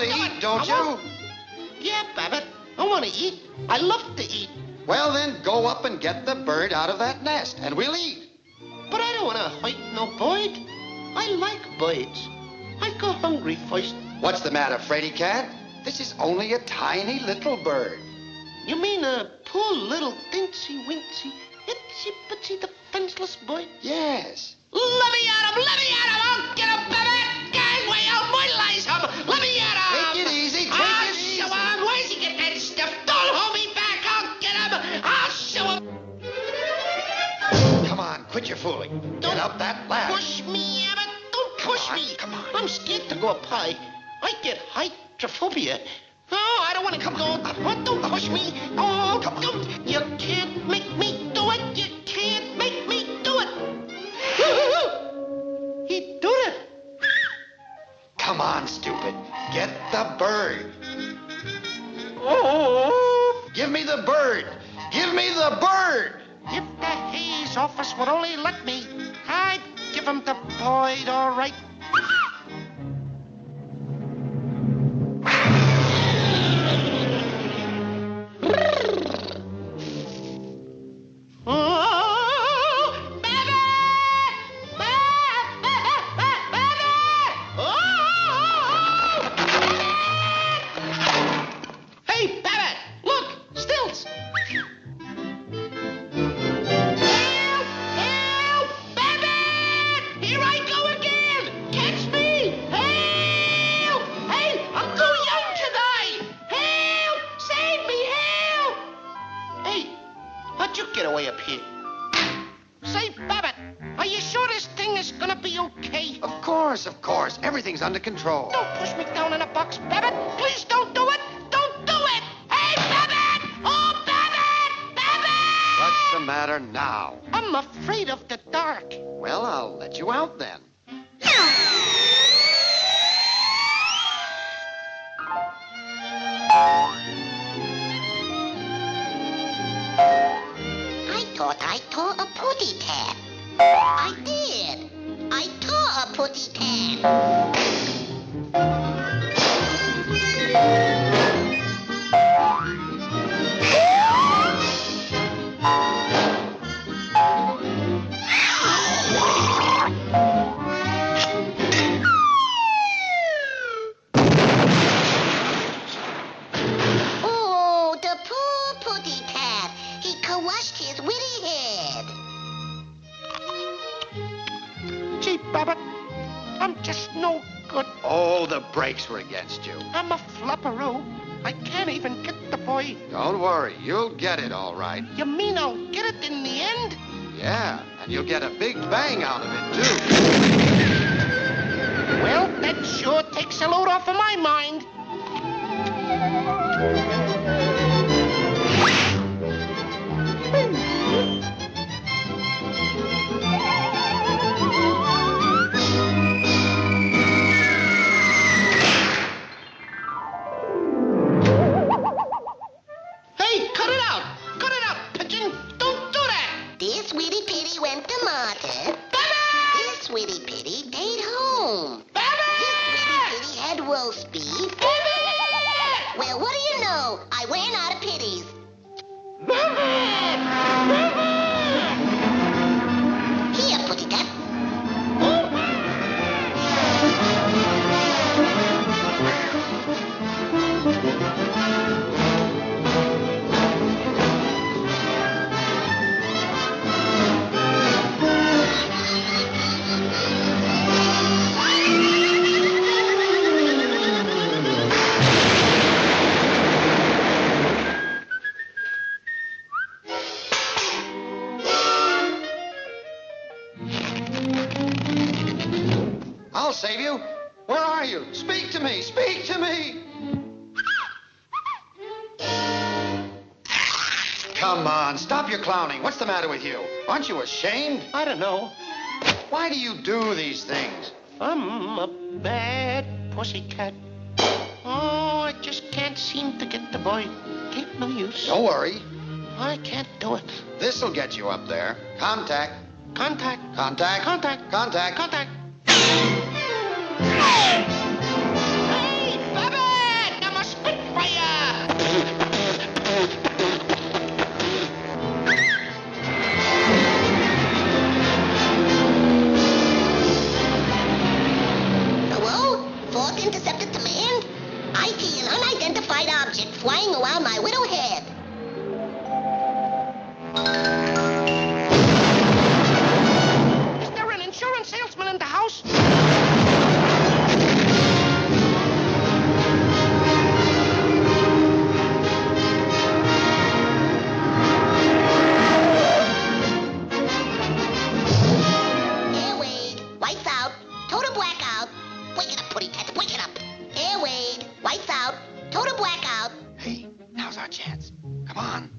to eat, don't you? Yeah, Babbitt. I want to eat. I love to eat. Well, then, go up and get the bird out of that nest, and we'll eat. But I don't want to hurt no bird. I like birds. I go hungry first. What's the matter, Fraidy Cat? This is only a tiny little bird. You mean a poor little dincy-wincy, itsy-bitsy defenseless bird? Yes. Let me at him! Let me at him! I'll get him, Babbitt! Gangway, I'll mortalize him! Let me at him! Take it easy, take it easy. Show him! Where's he get that stuff? Don't hold me back! I'll get him! I'll show him! Come on, quit your fooling. Get up that ladder. Push me, Abbott! Don't push me! Come on. I'm scared to go up high. I get hydrophobia. Oh, I don't want to Come go. on, Oh, don't push me. Oh, Come on. don't. You can't make me do it. You can't make me do it. He did it. Come on, stupid. Get the bird. Oh. Give me the bird. Give me the bird. If the Hayes office would only let me, I'd give him the bird, all right. Oh, Babbitt! Babbitt! Oh! Hey, Babbitt! Look! Stilts! Help! Help! Babbitt! Here I go again! Catch me! Help! Hey, I'm too young to die! Help! Save me! Help! Hey, how'd you get away up here? Say, Babbitt, are you sure this thing is gonna be okay? Of course, of course. Everything's under control. Don't push me down in a box, Babbitt! Please don't do it! Don't do it! Hey, Babbitt! Oh, Babbitt! Babbitt! What's the matter now? I'm afraid of the dark. Well, I'll let you out then. I thought I tore a putty tab. I did. I tore a putty tab. Oh, the poor putty tab. He crushed his witty head. Gee, Babbitt, I'm just no good. Oh, the brakes were against you. I'm a flapperoo. I can't even get the boy. Don't worry. You'll get it all right. You mean I'll get it in the end? Yeah, and you'll get a big bang out of it, too. Well, that sure takes a load off of my mind. Hey, cut it out! Cut it out, pigeon! Don't do that! This witty pitty went to martyr. Babbitt! This witty pitty stayed home. This witty Babbitt! pitty had roast beef. Babbitt! Well, what do you know? I ran out of pitties. Babbitt! Babbitt! Here, putty tab. I'll save you. Where are you? Speak to me. Speak to me. Come on, stop your clowning. What's the matter with you? Aren't you ashamed? I don't know. Why do you do these things? I'm a bad pussycat. Oh, I just can't seem to get the boy. Ain't no use. Don't worry. I can't do it. This'll get you up there. Contact. Contact. Contact. Contact. Contact. Contact. Hey, Babbitt! flying around my little head. Is there an insurance salesman in the house? Airway, lights out, total blackout. Wake it up, Putty Cat, wake it up. Airway, lights out, total blackout. Hey, now's our chance. Come on.